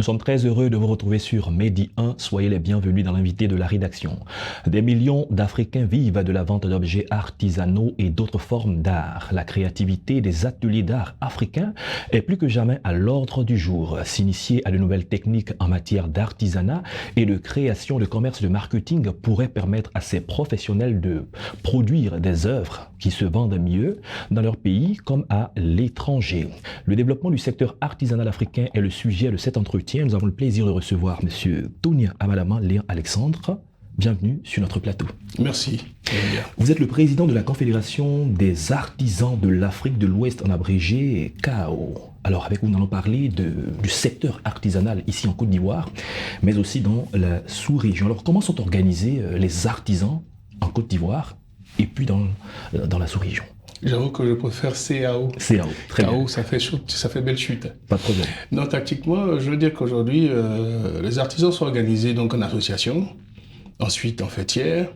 Nous sommes très heureux de vous retrouver sur Medi 1. Soyez les bienvenus dans l'invité de la rédaction. Des millions d'Africains vivent de la vente d'objets artisanaux et d'autres formes d'art. La créativité des ateliers d'art africains est plus que jamais à l'ordre du jour. S'initier à de nouvelles techniques en matière d'artisanat et de création de commerce de marketing pourrait permettre à ces professionnels de produire des œuvres qui se vendent mieux dans leur pays comme à l'étranger. Le développement du secteur artisanal africain est le sujet de cet entretien. Nous avons le plaisir de recevoir M. Tony Amalama Léon Alexandre. Bienvenue sur notre plateau. Merci. Vous êtes le président de la Confédération des artisans de l'Afrique de l'Ouest, en abrégé CAO. Alors avec vous, nous allons parler du secteur artisanal ici en Côte d'Ivoire, mais aussi dans la sous-région. Alors comment sont organisés les artisans en Côte d'Ivoire et puis dans la sous-région? J'avoue que je préfère CAO. CAO, très bien. CAO, ça fait belle chute. Pas de problème. Non, tactiquement, je veux dire qu'aujourd'hui, les artisans sont organisés donc en association, ensuite en fêtière.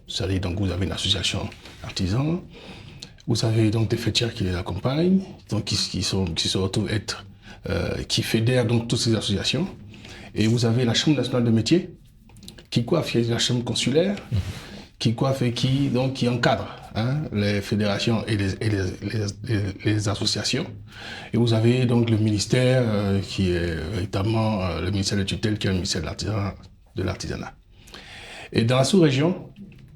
C'est-à-dire donc vous avez une association artisans, vous avez donc des fêtières qui les accompagnent, donc qui se retrouvent qui fédèrent donc toutes ces associations. Et vous avez la Chambre nationale de métiers qui coiffe la Chambre consulaire, qui coiffe et qui encadre les fédérations et les associations. Et vous avez donc le ministère qui est véritablement le ministère de tutelle, qui est le ministère de l'artisanat. Et dans la sous-région,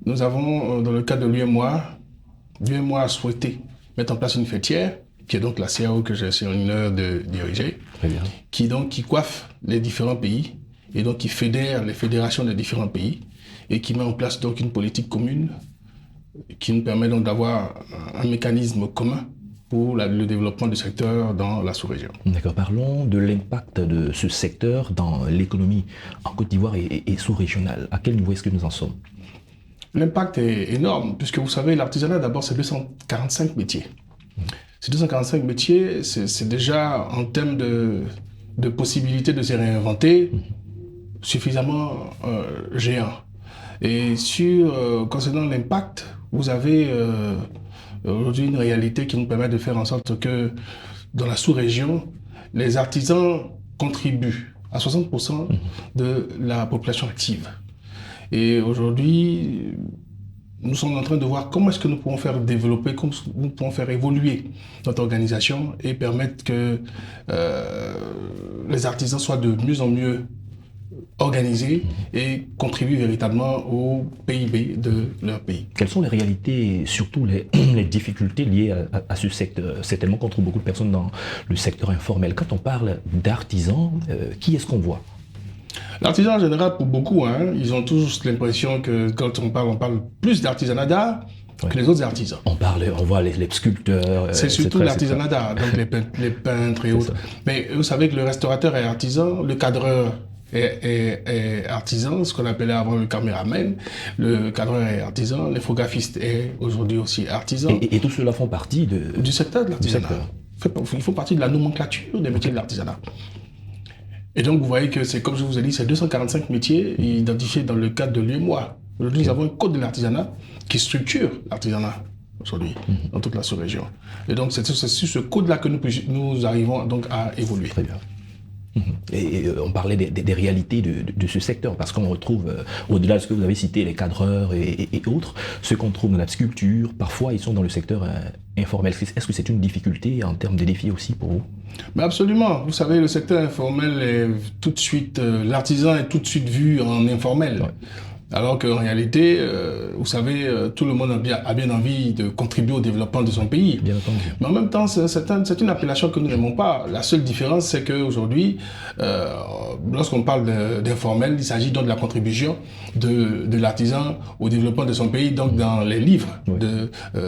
nous avons, dans le cadre de l'UMOA a souhaité mettre en place une fêtière, qui est donc la CAO que j'ai l'honneur de diriger, qui coiffe les différents pays et donc qui fédère les fédérations des différents pays et qui met en place donc une politique commune qui nous permet donc d'avoir un mécanisme commun pour le développement du secteur dans la sous-région. D'accord, parlons de l'impact de ce secteur dans l'économie en Côte d'Ivoire et sous-régionale. À quel niveau est-ce que nous en sommes? L'impact est énorme, puisque vous savez, l'artisanat d'abord c'est 245 métiers. Ces 245 métiers, c'est déjà en termes de possibilité de se réinventer suffisamment géant. Et concernant l'impact, vous avez aujourd'hui une réalité qui nous permet de faire en sorte que dans la sous-région, les artisans contribuent à 60% de la population active. Et aujourd'hui, nous sommes en train de voir comment est-ce que nous pouvons faire développer, comment nous pouvons faire évoluer notre organisation et permettre que les artisans soient de mieux en mieux organisés et contribuent véritablement au PIB de leur pays. Quelles sont les réalités, surtout les difficultés liées à ce secteur? C'est tellement qu'on trouve beaucoup de personnes dans le secteur informel. Quand on parle d'artisans, qui est-ce qu'on voit? L'artisan en général, pour beaucoup, ils ont tous l'impression que quand on parle plus d'artisanat d'art que les autres artisans. On voit les sculpteurs. C'est surtout l'artisanat d'art, donc les peintres et autres. Mais vous savez que le restaurateur est artisan, le cadreur est artisan, ce qu'on appelait avant le caméraman, le cadreur est artisan, l'infographiste est aujourd'hui aussi artisan. Et tout cela font partie du secteur de l'artisanat. Ils font partie de la nomenclature des métiers de l'artisanat. Et donc vous voyez que c'est, comme je vous ai dit, c'est 245 métiers identifiés dans le cadre de l'UMOA. Aujourd'hui, nous avons un code de l'artisanat qui structure l'artisanat aujourd'hui dans toute la sous-région. Et donc c'est sur ce code-là que nous arrivons donc à évoluer. Très bien. Et on parlait des réalités de ce secteur, parce qu'on retrouve, au-delà de ce que vous avez cité, les cadreurs et autres, ceux qu'on trouve dans la sculpture, parfois ils sont dans le secteur informel. Est-ce que c'est une difficulté en termes de défis aussi pour vous? Mais absolument. Vous savez, le secteur informel est tout de suite, l'artisan est tout de suite vu en informel. Ouais. Alors qu'en réalité, vous savez, tout le monde a bien envie de contribuer au développement de son pays. Bien entendu. Mais en même temps, c'est une appellation que nous n'aimons pas. La seule différence, c'est qu'aujourd'hui, lorsqu'on parle d'informel, il s'agit donc de la contribution de l'artisan au développement de son pays, donc dans les livres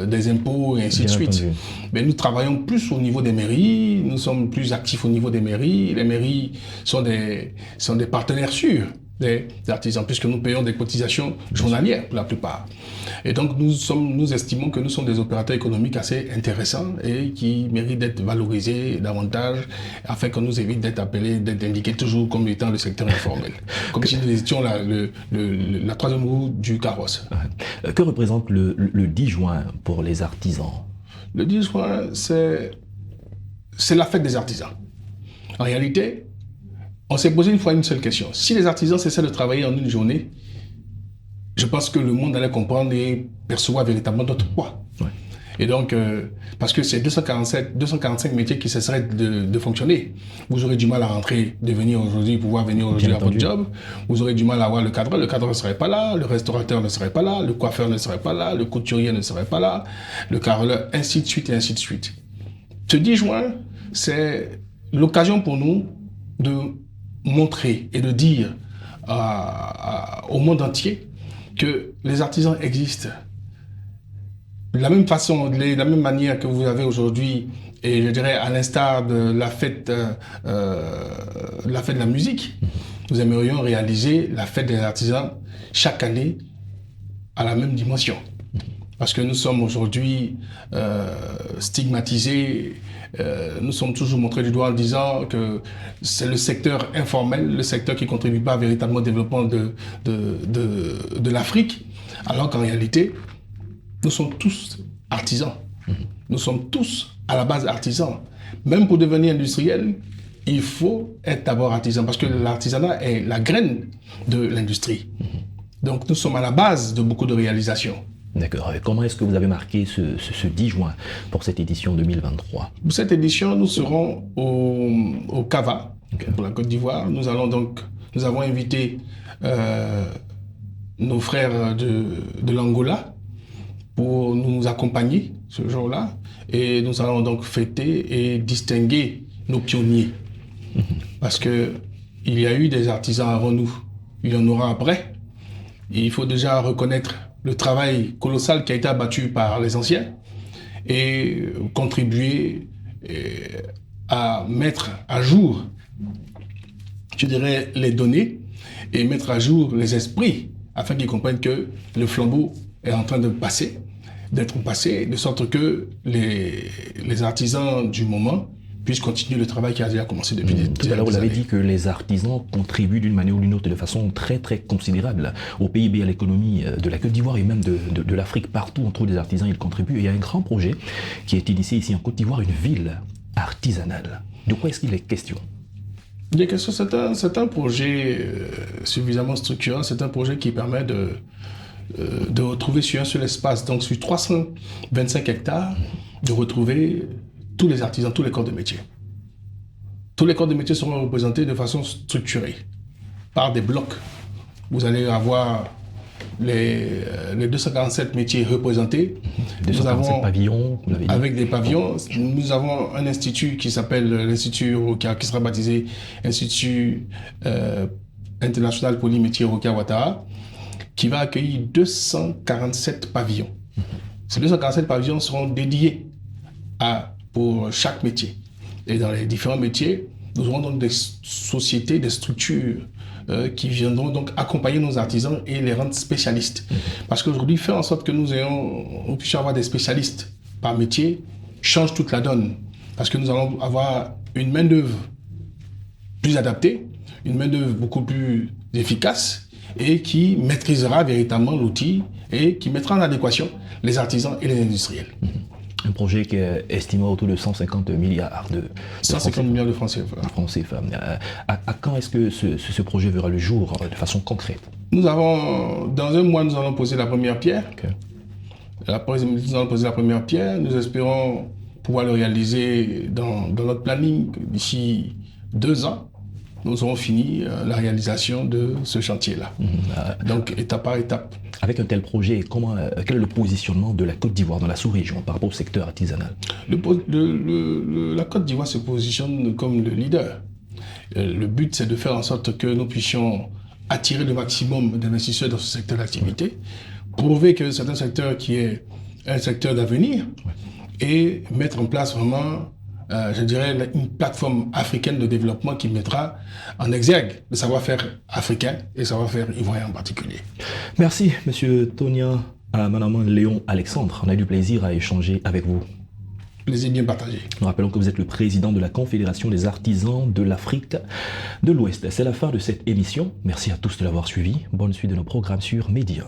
des impôts et ainsi de suite. Mais nous travaillons plus au niveau des mairies, nous sommes plus actifs au niveau des mairies. Les mairies sont des partenaires sûrs des artisans, puisque nous payons des cotisations journalières pour la plupart. Et donc nous estimons que nous sommes des opérateurs économiques assez intéressants et qui méritent d'être valorisés davantage afin qu'on nous évite d'être appelés, d'être indiqués toujours comme étant le secteur informel. Comme si nous étions la troisième roue du carrosse. Que représente le 10 juin pour les artisans? Le 10 juin, c'est la fête des artisans. En réalité, on s'est posé une fois une seule question. Si les artisans cessaient de travailler en une journée, je pense que le monde allait comprendre et percevoir véritablement notre poids. Ouais. Et donc, parce que c'est 245 métiers qui cesseraient de fonctionner. Vous aurez du mal à rentrer, pouvoir venir aujourd'hui à votre job. Vous aurez du mal à avoir le cadre ne serait pas là, le restaurateur ne serait pas là, le coiffeur ne serait pas là, le couturier ne serait pas là, le carreleur, ainsi de suite et ainsi de suite. Ce 10 juin, c'est l'occasion pour nous de montrer et de dire au monde entier que les artisans existent. De la même façon, de la même manière que vous avez aujourd'hui, et je dirais à l'instar de la fête de la musique, nous aimerions réaliser la fête des artisans chaque année à la même dimension. Parce que nous sommes aujourd'hui stigmatisés, nous sommes toujours montrés du doigt en disant que c'est le secteur informel, le secteur qui ne contribue pas véritablement au développement de l'Afrique, alors qu'en réalité, nous sommes tous artisans. Nous sommes tous à la base artisans. Même pour devenir industriel, il faut être d'abord artisan parce que l'artisanat est la graine de l'industrie. Donc nous sommes à la base de beaucoup de réalisations. D'accord. Comment est-ce que vous avez marqué ce 10 juin pour cette édition 2023? Pour cette édition, nous serons au Cava, pour la Côte d'Ivoire. Nous avons invité nos frères de l'Angola pour nous accompagner ce jour-là. Et nous allons donc fêter et distinguer nos pionniers. Parce qu'il y a eu des artisans avant nous, il y en aura après. Et il faut déjà reconnaître le travail colossal qui a été abattu par les anciens et contribuer à mettre à jour, je dirais, les données et mettre à jour les esprits afin qu'ils comprennent que le flambeau est en train d'être passé, de sorte que les artisans du moment puissent continuer le travail qui a déjà commencé depuis des années. Tout à l'heure, vous avez dit que les artisans contribuent d'une manière ou d'une autre de façon très très considérable au PIB, à l'économie de la Côte d'Ivoire et même de l'Afrique. Partout, on trouve des artisans, ils contribuent. Et il y a un grand projet qui est initié ici en Côte d'Ivoire, une ville artisanale. De quoi est-ce qu'il est question? C'est un projet suffisamment structurant, c'est un projet qui permet de retrouver sur un seul espace, donc sur 325 hectares, de retrouver tous les artisans, tous les corps de métier. Tous les corps de métier seront représentés de façon structurée par des blocs. Vous allez avoir les 247 métiers représentés. 247 pavillons, vous l'avez dit. Avec des pavillons. Nous avons un institut qui s'appelle l'Institut Rokia, qui sera baptisé Institut International Polymétier Rokia Ouattara, qui va accueillir 247 pavillons. Ces 247 pavillons seront dédiés pour chaque métier. Et dans les différents métiers, nous aurons donc des sociétés, des structures qui viendront donc accompagner nos artisans et les rendre spécialistes. Parce qu'aujourd'hui, faire en sorte que nous puissions avoir des spécialistes par métier change toute la donne. Parce que nous allons avoir une main-d'œuvre plus adaptée, une main-d'œuvre beaucoup plus efficace et qui maîtrisera véritablement l'outil et qui mettra en adéquation les artisans et les industriels. Un projet qui est estimé autour de 150 milliards de 150 milliards de francs CFA. À quand est-ce que ce projet verra le jour de façon concrète? Dans un mois, nous allons poser la première pierre. Okay. Nous allons poser la première pierre. Nous espérons pouvoir le réaliser dans notre planning d'ici 2 ans. Nous aurons fini la réalisation de ce chantier-là. Donc, étape par étape. Avec un tel projet, quel est le positionnement de la Côte d'Ivoire dans la sous-région par rapport au secteur artisanal? La Côte d'Ivoire se positionne comme le leader. Le but, c'est de faire en sorte que nous puissions attirer le maximum d'investisseurs dans ce secteur d'activité, prouver que c'est un secteur qui est un secteur d'avenir et mettre en place vraiment je dirais, une plateforme africaine de développement qui mettra en exergue le savoir-faire africain et le savoir-faire ivoirien en particulier. Merci, Monsieur Tonia Manaman Léon Alexandre. On a eu du plaisir à échanger avec vous. Plaisir bien partagé. Nous rappelons que vous êtes le président de la Confédération des artisans de l'Afrique de l'Ouest. C'est la fin de cette émission. Merci à tous de l'avoir suivi. Bonne suite de nos programmes sur Média.